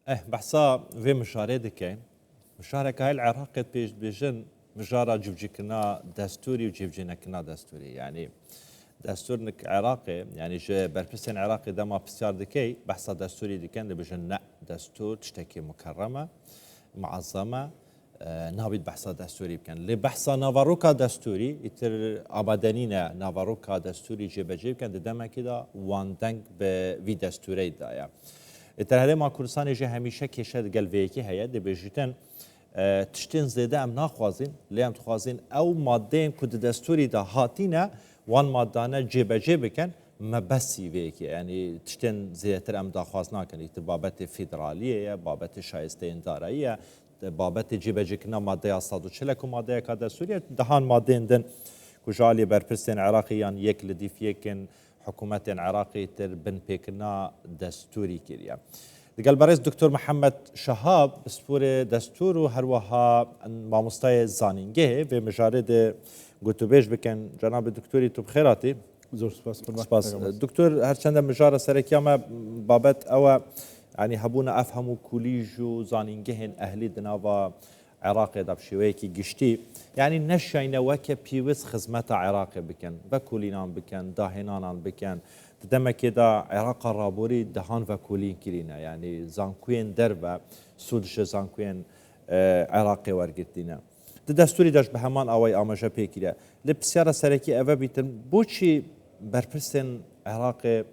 بحثا في مشاريع دكين مشاركة هاي العراق بيجن مجارة جوجيكنا دستوري وجيبجينا كنا دستوري يعني دستورنك عراقي يعني جي بربسين عراقي دما بسيار دكي بحثا دستوري دكين بيجن دستور تشتكي مكرمة معظمة نابد بحثا دستوري بكن لبحثا نافاروكا دستوري يتر أبادانينا نافاروكا دستوري جيبجي بكن دما كده وان دنك بفي دستوري دايا التهريم مع كردستان جه همیشه کشد قلبیکی هیا دبیجتن تشتین زده ام نخوازین لیم تخوازین او ماده کد دستوری ده هاتینه وان مادانه جبه کن مبسی ویکی یعنی تشتین زیاتر ام دخوازنا کنی بابت فدرالیه بابت شایسته انداراییه بابت جبه کنا ماده اصاد و چلک و ماده کد دستوری دهان ماده اندن کجالی برپرسین عراقیان یک لدیف یکن حكومات عراقي تر بن بيكنا دستوري كيريا دقال برئيس دكتور محمد شهاب بسفور دستور وهروها ما مستوى زانينجه في مجارد قلتو بيش بكن جناب الدكتوري تو بخيراتي زور سپاس دكتور هرچند مجاره سركيا ما بابت او يعني هبونا افهموا كوليجو زانينجه اهلي دناوا عراقي دبشويكي قشتي يعني نشينا وكا بيوس خدمات عراقي بكن بكولينان بكن داهنانان بكن دما كده عراق رابوري دهان وكولين كلينا يعني زانكوين دربا سودش زانكوين عراقي ورقتنا دستوري داش بهمان اوي اماجا بيكيلا لبسياره سركي اوا بيتن بوشي بربسن عراقي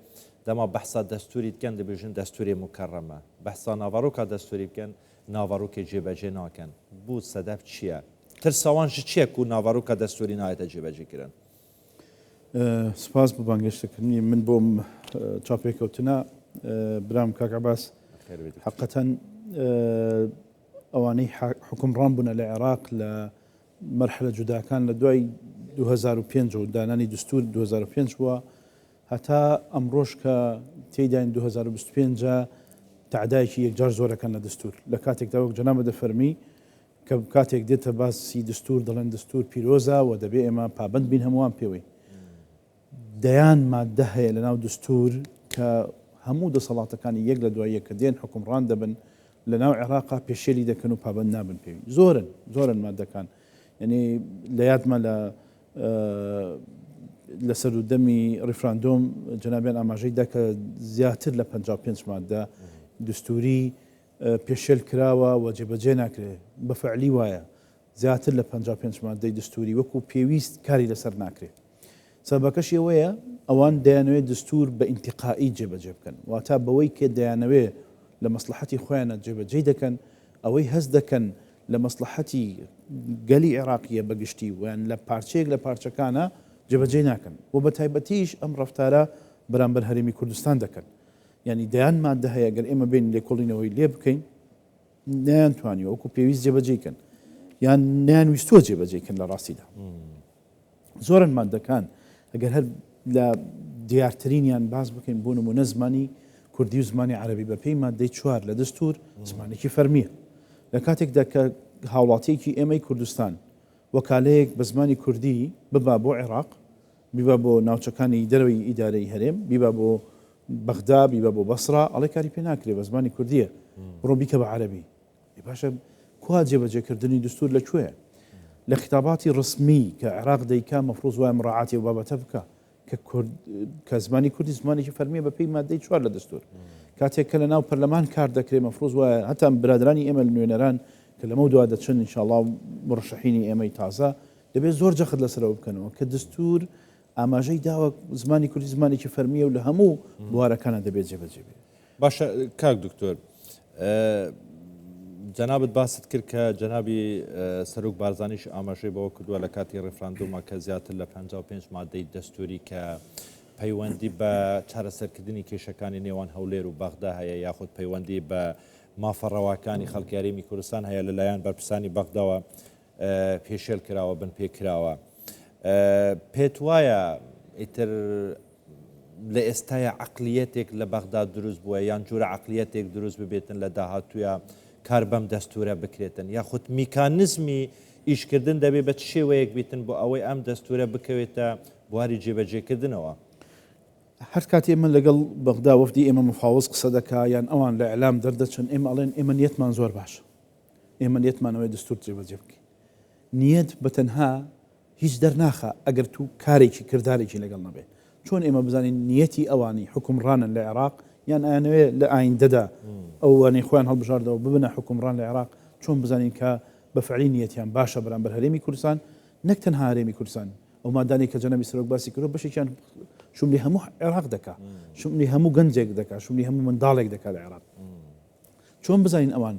دما بحثا دستوري كان دبيجن دستوري مكرمه بحثا نافاروكا دستوري كان ناواروک جبهه ناکن بود صدف چیه ترسوانش چیه کو ناواروک دستوری نایت جبهه کردن سپاس ببانگشت کنی من بوم چاپی کوتنا برام کاک عباس حقیقتا اوانی حکمران بنا العراق لمرحله جدا كان لدوي 2005 وداناني دستور 2005 و حتى امروش ك تيدان 2025 تعدايشي يك جار زورا كان دستور لكاتك داوك جناب دفرمي كاتك ديتا باسي دستور دلن دستور بيروزا ودبي اما بابند بين هموان بيوي ديان ما دهي لناو دستور كهمود صلاة كان يقل دوايا كدين حكم ران دبن لناو عراقا بيشيلي دا كانوا بابند نابن بيوي زورا ما دا كان يعني ليات ما لسر دمي ريفراندوم جنابين اماجي دا زياتر ل 55 ماده دستوري بيشل كراوه وجبجه ناكره بفعلي وايا زياتر ل 55 ماده دستوري وكو بيويست كاري لسر ناكره سبكش ويا اوان ديانوي دستور بانتقائي جبجه كان واتا بوي ك ديانوي لمصلحتي خوينا جبجه دكن اوي هزدكن لمصلحتي قلي عراقيه بقشتي وان لبارتشيك لبارتشكانا جبجه ناكن وبتايبتيش امر رفتاره برامبر هرمي كردستان دكن يعني ديان ما دهيا قال اما بين لكولينا ويلي بكين نان تواني اوكو بيويز جبجه كان يعني نان ويستو جبجه كان لراسي ده زورا ما كان اگر هر لا ديارترين يعني باز بكين بونو منزماني كردي وزماني عربي ببي ما دي شوار لدستور زماني كي فرميه لكاتك دك هاولاتي كي امي كردستان وكاليك بزماني كردي ببابو عراق ببابو ناوچكاني دروي اداري هرم ببابو بغداد ببابو بصره على كاري بيناكري بزماني كرديه روبيك بعربي باشا كوا جبجه كردني دستور لشويه لخطاباتي رسمي كعراق ديكا مفروض ومراعاتي وبابا تبكى ككرد كزماني كردي زماني فرميه ببي ماده شوار للدستور كاتك كلنا برلمان كار دكري مفروض وحتى برادراني امل نيونران كلمو دو دتشن ان شاء الله مرشحيني امي تازه دبي زور جخد لسرو بكنو كدستور اما جاي داوا زماني كردي زماني فرميه ولا همو بواره كان دبي جبجه باشا كاك دكتور جناب باسط كركا جنابي سروق بارزانيش اماشي بو كدو لكاتي ريفراندوم كزيات ل 55 ماده دستوري ك پەیوەندی بە چارەسەرکردنی کێشەکانی نێوان هەولێر و بەغدا هەیە یاخود پەیوەندی بە مافەڕەواکانی خەڵکی یاریمی کوردستان هەیە لەلایەن بەرپرسانی بەغداوە پێشێل کراوە بن پێ کراوە پێت وایە ئیتر لە ئێستاە عەقلیەتێک لە بەغدا دروست بووە یان جوورە عەقلیەتێک دروست ببێتن لە داهاتوویە کار بەم دەستورە بکرێتن یاخود میکانیزمی ئیشکردن دەبێت بە شێوەیەک بیتن بۆ ئەوەی ئەم دەستورە بکەوێتە بواری جێبەجێکردنەوە. هەر کاتی ئێمە لەگەڵ بەغدا وەفدی ئێمە مفاوز قسە دەکا یان ئەوان لە ئەعلام دەردەچن ئێمە ئەڵێن ئێمە نیەتمان زۆر باشە، ئێمە نیەتمانەوەی دەستور جێبەجێ بکەین. نیەت بەتەنها هیچ دەرناخە ئەگەر تو کارێکی کردارێکی لەگەڵ نەبێت. چۆن ئێمە بزانین نیەتی ئەوانی حکومڕانن لە عێراق یان ئەیانەوێ لە ئایندەدا ئەوانەی خۆیان هەڵبژاردەوە ببنە حکومڕان لە عێراق، چۆن بزانین کە بەفعلی نیەتیان باشە بەرامبەر هەرێمی کوردستان، نەک تەنها هەرێمی کوردستان. ئەو مادانی کە جەنابی سەرۆک باسی کردو بەشێکیان شوملی هەموو عێراق دەکا، شوملی هەموو گەنجێک دەکا، شوملی هەموو منداڵێک دەکا لە عێراق. چۆن بزانین ئەوان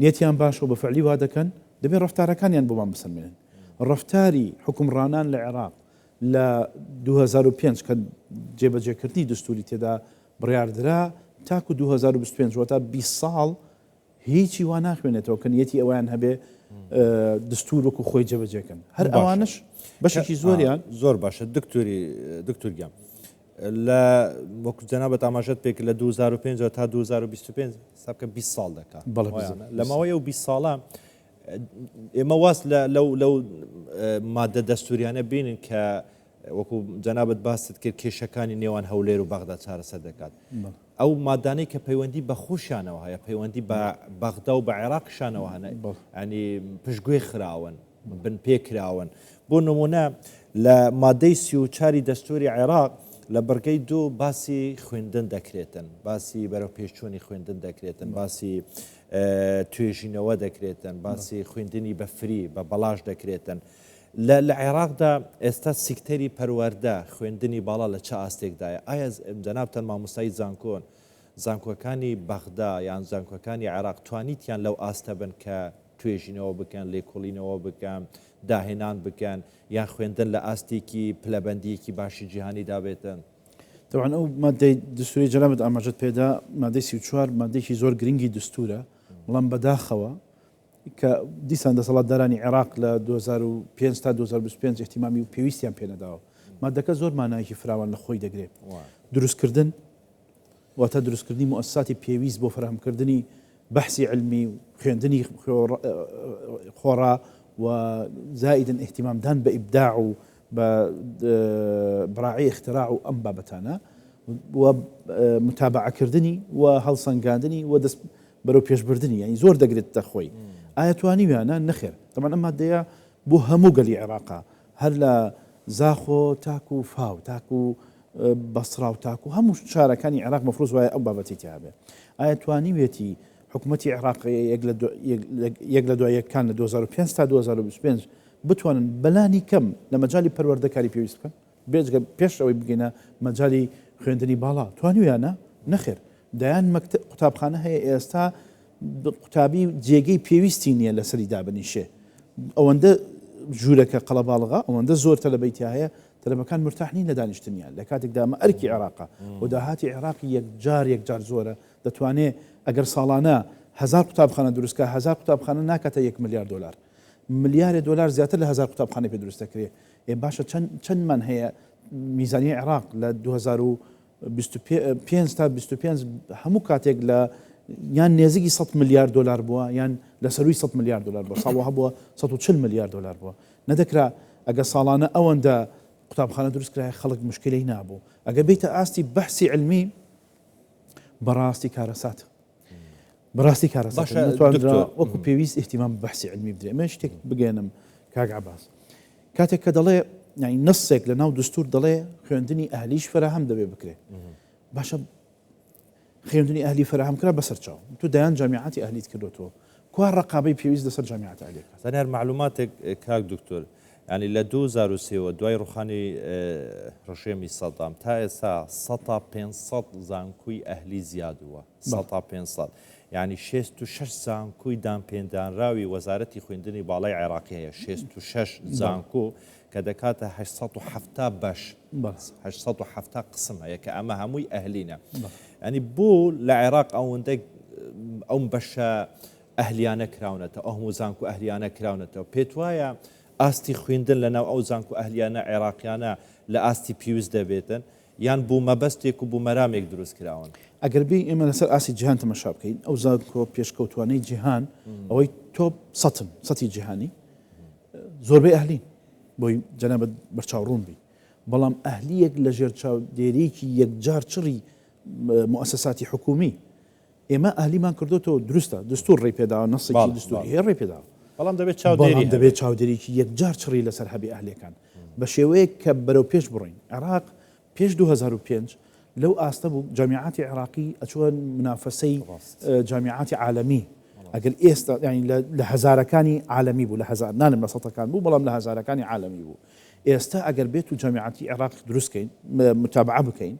نیەتیان باشە و بەفعلی وا دەکەن؟ دەبێت ڕەفتارەکانیان بۆمان بسەلمێنن. ڕەفتاری حکومڕانان لە عێراق لە 2005 کە جێبەجێکردنی دستوری تێدا بڕیاردرا تاکو 2025 واتە 20 ساڵ هیچی وا ناخوێنێتەوە کە نیەتی ئەویان هەبێ دستور وەکو خۆی جێبەجێکەن. هەر ئەوانش بەشێکی زۆریان زۆر باشە. دکتور گیان لە وەکو جەنابەت ئاماژەت پێک لە 2005 تا 2025 سابکە 20 ساڵ دەکات. لە ماوەی ئەو 20 ساڵە ئێمە واست لەو مادە دەستوریانە بینن کە وەکو جەنابەت باست کرد کێشەکانی نێوان هەولێر و بەغدا چارەسەر دەکات. ئەو مادانەی کە پەیوەندی بە خۆشیانەوە هەیە، پەیوەندی بە بەغدا و بە عێراقشانەوە هەنە، ینی پشتگوێ خراون، بن پێکراون. بۆ نمونە لە مادەی 34 دەستوری عێراق لە بەرگەی 2 باسی خوێندن دەکرێتن، باسی بەرەو پێشچوونی خوێندن دەکرێتن، باسی توێژینەوە دەکرێتن، باسی خوێندنی بە فری بە بەڵاش دەکرێتن. لە عێراقدا ئێستا سیکتەری پەروەردە خوێندنی باڵا لە چه ئاستێکدایە؟ ئایا جەنابتان مامۆستایی زانکۆن زانکۆکانی بەغدا یان زانکۆکانی عێراق توانیتیان لەو ئاستە بن کە توێژینەوە بکەن، لێکۆڵینەوە بکەن، داهێنان بکەن، یان خوێندن لە ئاستێکی پلەبەندیەکی باشی جیهانی دابێتن؟ طبعا ئەو مادەی دستوری جەنابەت ئاماژەت پێدا مادەی 34 مادەیەکی زۆر گرنگی دستورە، بەڵام بەداخەوە کە دیسان دەسەڵاتدارانی عێراق لە 2005 تا 2025 احتیمامی و پێویستیان پێنەداوە. مادەکە زۆر مانایەکی فراوان لە خۆی دەگرێت. دروستکردن واتە دروستکردنی مؤسساتی پێویست بۆ فراهەمکردنی بەحسی علمی و خوێندنی خۆڕا و زائدن احتیمامدان بە ئیبداع و بە بڕاعی اختراع و ئەم بابەتانە و متابعەکردنی و هەڵسەنگاندنی و دەست بەرەو پێشبردننی، ینی زۆر دەگرێتە خۆی. ئایا توانیویانە؟ نەخێر. تەمان ئەم مادەیە بۆ هەموو گەلی عێراقا، هەر لە زاخۆ تاکو و فاو تاکو و بەسرا و تاکو هەموو شارەکانی عێراق مەفروض وایە ئەو بابەتی تیابێ. ئایا توانیوێتی حکوومەتی عێراقی یەک لە دوای یەکان لە 2005 تا 2025 بتوانن بەلانی کەم لە مەجای پەروەردەکاری پێویست بکەن بێجگە پێشەوەی بگەینە مەجای خوێندنی باڵا؟ توانیویانە؟ نەخێر. دەیان قوتابخانە هەیە ئێستا قوتابی جێگەی پێویستی نییە لەسەری دابنیشێ. ئەوەندە ژوورەکە قەڵەباڵغا، ئەوەندە زۆر تەلەبەیتی هەیە، تەلەبەکان مرتاح نین لە دانیشتنیان. لە کاتێکدا ئەمە ئەرکی عێراقا و داهاتی عێراقی یەکجار زۆرە، دەتوانێت ئەگەر ساڵانە 1000 قوتابخانە دروستکە، 1000 قوتابخانە ناکاتە 1 ملیار دلار. ملیارێ دلار زیاتر لە 1000 قوتابخانە پێ دروست دەکرێت. باشە چەندمان هەیە میزانی عێراق لە 2025 تا 25 هەموو کاتێک لە یان نێزیکی 100 ملیار دلار بووە یان لە سەروی 100 ملیار دلار بووە، ساڵوها بووە 140 ملیار دلار بووە. نەدەکرا ئەگە ساڵانە ئەوەندە قوتابخانە دروستکرای خەڵک مشکلەی نابوو. ئەگە بیتە ئاستی بەحسی علمی بەڕاستی کارەسات، بەڕاستی کارەسات وەکو پێویست احتیمام بەحسی علمی بدرێ. من شتێک بگەێنم کاک عەباس، کاتێک کە دەڵێ یعنی نەسێک لە ناو دستور دەڵێ خوێندنی ئەهلیش فراهەم دەبێ بکرێ. باشە خوێندنی ئەهلی فراهەمکرا بەسەر چاو تو دەیان جامیعاتی ئەهلیت کردوتەوە، کوا ڕقابەی پێویست لەسەر جامیعات ئەهلیەکە؟ زانیار معلوماتێک کاک دکتۆر، ینی لە 2023 دوای ڕوخانی ڕەشێمی سەدام تا ئێستا 500 زانکۆی ئەهلی زیادووە. 500 ینی 66 زانکۆی دامپێدانراوی وەزارەتی خوێندنی باڵای عێراقی هەیە، 66 زانکۆ کە دەکاتە 870 بەش، 870 قسم هەیە کە ئەمە هەمووی ئەهلینە. ینی بۆ لە عێراق ئەوەندە ئەو بەشە ئەهلیانە کراونەتەوە، ئەو هەموو زانکۆ ئەهلیانە کراونەتەوە. پێت وایە ئاستی خوێندن لەناو ئەو زانکۆ ئەهلیانە عێراقیانە لە ئاستی پیوست دەبێتن یان بوو مەبەستێک و بوو مەرامێک دروست کراون؟ ئەگەر بین ئێمە لەسەر ئاسی جیهان تەماشا بکەین، ئەو زانکۆ پێشکەوتوانەی جیهان ئەوەی تۆپ سەتی جیهانی زۆربەی ئەهلین بۆی جەنابەت بەرچاوڕوون بی. بەڵام ئەهلیەک لە ژێر چاودێریکی یەکجار چڕی مؤسساتی حکومی ئێمە ئەهلیمان کردوتەوە دروستە دستور ڕێ پێداوە نەسێکی دستوری هەیە ڕێ پێداوە بەڵام دەبێت چاودێریکی یەکجار چڕی لەسەر هەبی ئەهلەکان بە شێوەیە کە بەرەو پێش بڕۆین عێراق پێش 2005 لەو ئاستە بوو جامیعاتی عێراقی ئەچوە منافەسەی جامیعاتی عالەمی ئەگەر ئێستا ینی لە هەزارەکانی عالەمی بوو لە هەزار نانم لە سەدەکان بوو بەڵام لە هەزارەکانی عالەمی بوو ئێستا ئەگەر بێت و جامیعاتی عێراق دروستکەین متابعە بکەین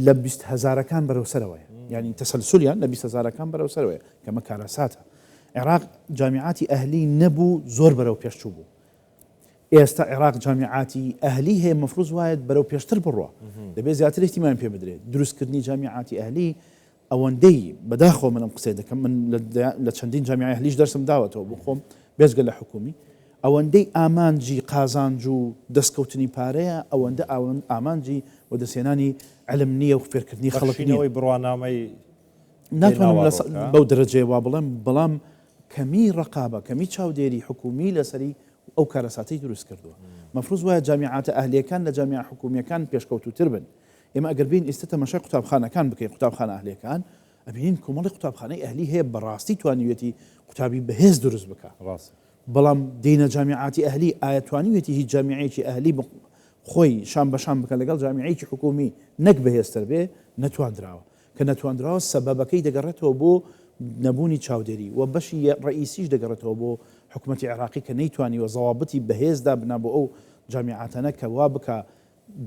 لە 20 هەزارەکان بەرەو سەرەوەیە ینی تەسەلسولیان لە 20 هەزارەکان بەرەو سەرەوەیە کەمە کارەساتە عێراق جامیعاتی ئەهلی نەبوو زۆر بەرەو پێشچوو بوو ئێستا عێراق جامیعاتی ئەهلی هەیە مەفروض وایە بەرەو پێشتر بڕوە دەبێت زیاتر احتیمام پێ بدرێت دروستکردنی جامیعاتی ئەهلی ئەوەندەی بەداخۆ منم قسە دەکەم من لە چەندین جامیعای ئەهلیش دەرسم داوەتەوە بۆ خۆم بێزگە لە حکومی ئەوەندەی ئامانجی قازانج و دەستکەوتنی پارەیە ئەوەندە ئامانجی و دەسێنانی علم نییە و فێرکردنی خەڵکینەوەی بڕوانامەی ناتوانم بەو دەرەجێ وا بڵێم بەڵام کەمی ڕقابە کەمی چاودێری حکومی لەسەری ئەو کارەساتی دروست کردووە مەفروض وایە جامیعاتە ئەهلیەکان لە جامیع حکومیەکان پێشکەوتوتر بن ئێمە ئەگەر بین ئێستا تەماشای قوتابخانەکان بکەین قوتابخانە ئەهلیەکان ئەبینین کۆمەڵی قوتابخانەی ئەهلی هەیە بەڕاستی توانیوێتی قوتابی بەهێز دروست بکە بەڵام دینە جامیعاتی ئەهلی ئایا توانیوێتی هیچ جامیعەیەکی ئەهلی خۆی شام بەشان بکە لەگەڵ جامیعەیەکی حکومی نەک بەهێزتر بێ نەتواندراوە کە نەتواندراوە سەبەبەکەی دەگەڕێتەوە بۆ نەبوونی چاودێری و بەشی ڕئیسیش دەگەڕێتەوە بۆ حکوومەتی عێراقی کە نەیتوانیوە زەوابەتی بەهێزدا بنا بۆ ئەو جامیعاتانە کە وا بکە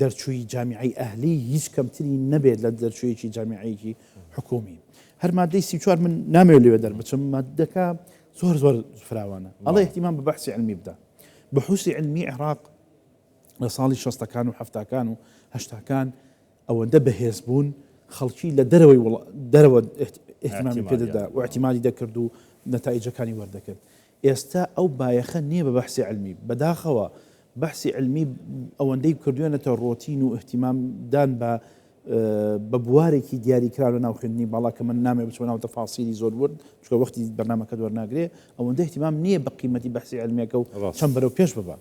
دەرچووی جامیعی ئەهلی هیچ کەمتری نەبێت لە دەرچوویەکی جامیعەیەکی حکومی هەر مادەی 34 من نامەوێت لێوێ دەربچم مادەکە زۆر فراوانە ئەڵێ احتیمام بە بەحسی علمی بدە بەحوسی علمی عێراق لە ساڵی 60کان و 70کان و 80کان ئەوەندە بەهێز بوون خەڵکی لە دەرەوە احتیمامی پێدەدا و احتیمالی دەکرد و نەتایجەکانی وەردەکرد ئێستا ئەو بایەخە نییە بە بەحسی علمی بەداخەوە بەحسی علمی ئەوەندەی کردوێنێتە ڕۆتین و احتیمامدان بە بوارێکی دیاریکراوە ناو خوێندنی باڵا کە من نامێ بچۆ ناو تەفاسیلی زۆر ورد چکە وەختی بەرنامەکە وەرناگرێ ئەوەندە احتیمام نییە بە قیمەتی بەحسی علمیەکە و چەند بەرەو پێش ببە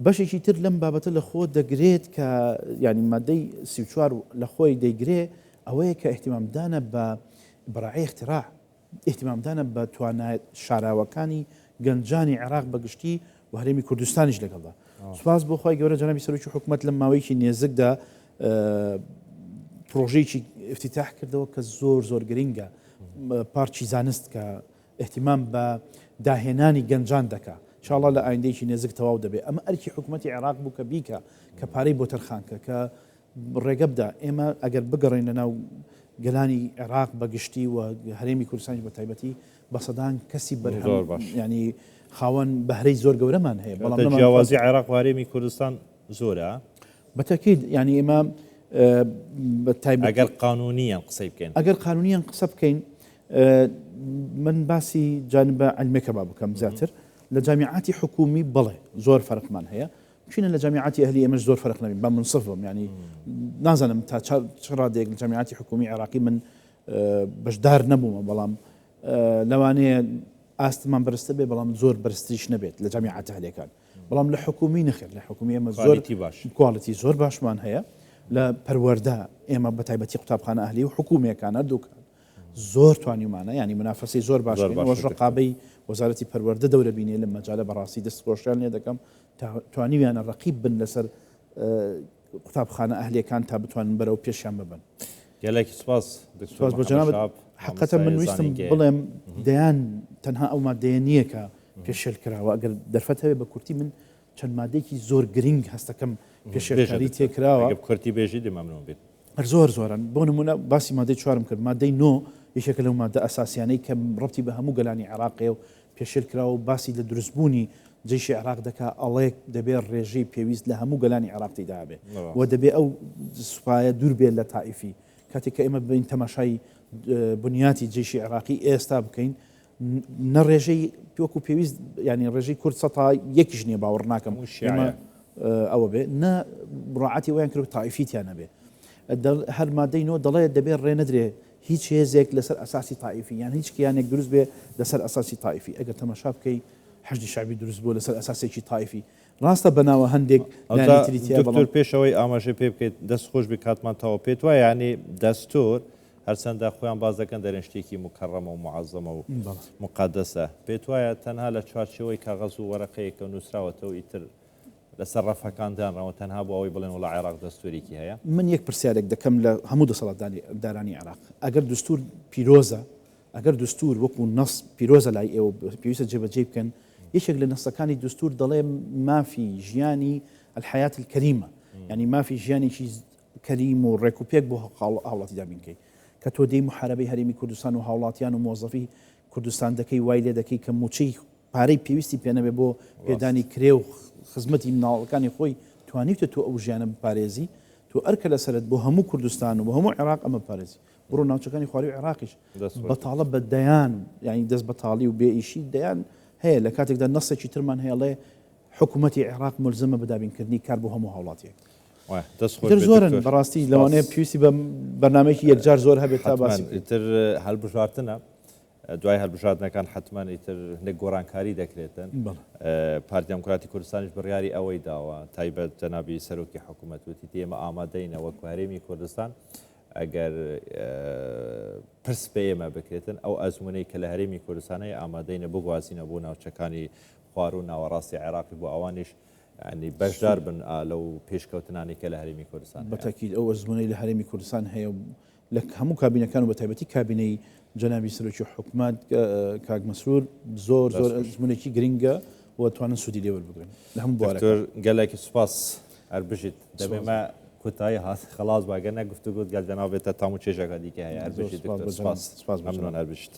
بەشێکی تر لەم بابەتە لە خۆ دەگرێت کە ینی مادەی 34 لە خۆی دەیگرێ ئەوەیە کە احتیمامدانە بە بەڕاعی اختراع احتیمامدانە بە توانای شاراوەکانی گەنجانی عێراق بەگشتی و هەرێمی کوردستانیش لەگەڵدا سوپاس بۆ خۆی گەورە جەنابی سەرۆکی حکوومەت لەم ماوەیەکی نێزکدا پرۆژەیەکی افتتاح کردەوە کە زۆر گرنگە پارچی زانست کە احتیمام بە داهێنانی گەنجان دەکا انشاءالله لە ئایندەیەکی نێزک تەواو دەبێت ئەمە ئەرکی حکوومەتی عێراق بوو کە بیکە کە پارەی بۆ تەرخانکە کە ڕێگە بدە ئێمە ئەگەر بگەڕێنە ناو گەلانی عێراق بەگشتی و هەرێمی کوردستانی بە تایبەتی بە سەدان کەسی بەرهەم ینی خاوەن بەهرەی زۆر گەورەمان هەیە بەڵام جیاوازی عێراق و هەرێمی کوردستان زۆرە بەتەکید ینی ئێمە ئەگەر قانونیان قسەی بکەین ئەگەر قانونیان قسە بکەین من باسی جانبە علمێکە با بکەم زیاتر لە جامیعاتی حکومی بڵێ زۆر فەرقمان هەیە چینە لە جامیعاتی ئەهلی ئێمەش زۆر فەرق نەبین بە منصفم ینی نازانم تا چ ڕادێک لە جامیعاتی حکومی عێراقی من بەشدار نەبوومە بەڵام لەوانەیە ئاستمان بەرزتر بێ بەڵام زۆر بەرزتریش نەبێت لە جامیعات ئەهلیەکان بەڵام لە حکومی نەخێر لە حکومی ئێمە زۆر کواڵیتی زۆر باشمان هەیە لە پەروەردە ئێمە بە تایبەتی قوتابخانە ئەهلی و حکومیەکانە دووکان زۆر توانیمانە ینی منافەسی زۆر باش وەش ڕقابەی وەزارەتی پەروەردە دەورە بینێ لە مەجالە بەڕاستی دەستخۆشیان لێ دەکەم توانیویانە ڕقیب بن لەسەر قوتابخانە ئەهلیەکان تا بتوانن بەرەو پێشیان ببن گەلێکی سپاس بۆ جەناب حقیقەتەن من ویستم بڵێم دەیان تەنها ئەو مادەیە نییە کە پێشێل کراوە ئەگەر دەرفەت هەبێ بە کورتی من چەند مادەیەکی زۆر گرنگ هەستەکەم پێشێلکاری تێکراوە کورتی بێژی دەمەمنەوە بێت زۆرن بۆ نمونە باسی مادەی چوارم کرد مادەی نۆ یەکێکە لەو مادە ئەساسیانەی کە ڕەبتی بە هەموو گەلانی عێراقیە و پێشێل کراوە و باسی لە دروستبوونی جێشی عێراق دەکا ئەڵێک دەبێت ڕێژەی پێویست لە هەموو گەلانی عێراقیدا بێ و دەبێت ئەو سوپایە دوور بێت لە تائیفی کاتێک کە ئێمە بین تەماشای بنیاتی جێشی عێراقی ئێستا بکەین نە ڕێژەی وەکو پێویست ینی ڕێژەی کورد سەتا یەکیش نییە باوەڕ ناکەم ئەوە بێ نە ڕاعەتی ویان کرد تائیفیتیانە بێ هەر مادەی نۆ دەڵێت دەبێت ڕێ نەدرێ هیچ هێزێک لەسەر ئەساسی تائیفی یان هیچ کیانێک دروست بێ لەسەر ئەساسی تائیفی ئەگەر تەماشا بکەی حەشدی شعبی دروست بوو لەسەر ئەساسێکی تایفی ڕاستە بەناوە هەندێک لانی تریتیا دکتۆر پێشەوەی ئاماژەی پێ بکەیت دەست خۆش بی کاتمانتەوە پێت وایە ینی دەستور هەرچەندە خۆیان باز دەکەن دەرێن شتێکی مکەڕەمە و معەزەمە و مقادەسە پێت وایە تەنها لە چوارچەوەی کاغەز و وەرەقەیەکە نووسراوەتەوە ئیتر لەسەر ڕەفەکاندانڕەوە تەنها بۆ ئەوەی بڵێن وڵا عێراق دەستورێکی هەیە من یەک پرسیارێک دەکەم لە هەموو دەسەڵاتدارانی عێراق ئەگەر دستور پیرۆزە ئەگەر دستور وەکو نەس پیرۆزە لای ئێوە پێویستە جێبەجێ بکەن یەکێک لە نەسەکانی دستور دەڵێ مافی ژیانی الحیات الکەریمە ینی مافی ژیانێکی کەریم و ڕێکوپێک بۆ هاوڵاتی دابینکەی کە تۆ دەی محارەبەی هەرێمی کوردستان و هاوڵاتیان و مۆزەفی کوردستان دەکەی وای لێ دەکەی کە موچەی پارەی پێویستی پێنەبێ بۆ پێدانی کرێ و خزمەتی مناڵەکانی خۆی توانیتە تۆ ئەو ژیانە بپارێزی تۆ ئەرکە لەسرت بۆ هەموو کوردستان و بۆ هەموو عێراق ئەمە پارێزی بڕۆ ناوچەکانی خواروی عێراقیش بەتاڵە بە دەیان ینی دەست بەتاڵی و بێ ئیشی دەیان هەیە لە کاتێکدا نەسێکی ترمان هەیەڵێ حکوومەتی عێراق ملزمە بەدابینکردنی کار بۆ هەموو هاوڵاتیەک زۆرن بەڕاستی لەوانەیە پێویستی بە بەرنمەیەکی یەکجار زۆر هەبێت تا باسی ئیتر هەڵبژاردنە دوای هەڵبژاردنەکان حتمان ئیتر هەندێک گۆڕانکاری دەکرێتن پارتی دموکراتی کوردستانیش بڕیاری ئەوەی داوە تایبەت جەنابی سەرۆکی حکوومەت وتی ئێمە ئامادەینە وەکو هەرێمی کوردستان ئەگەر پرس پێ ئێمە بکرێتن ئەو ئەزمونەی کە لە هەرێمی کوردستانەیە ئامادەینە بگوازینە بۆ ناوچەکانی خوار و ناوەڕاستی عێراقی بۆ ئەوانش ینی بەشدار بن لەو پێشکەوتنانی کە لە هەرێمی کوردستان بەتاکید ئەو ئەزمونەی لە هەرێمی کوردستان هەیە لە هەموو کابینەکان و بە تایبەتی کابینەی جەنابی سەرۆکی حکوومەت کاک مەسرور زۆر زۆر ئەزمونێکی گرنگە و توانن سوودی لێ وەربگرن لە هەموو بوارەکان گەلێکی سوپاس هەربژیت دەبێمە کوتایی هات خلاص باگەنە گفتوگوت گەل جەنابێتە تام و چێژەکە دیکە هەیە هەربژیت سپاس مەمنون هەربژیت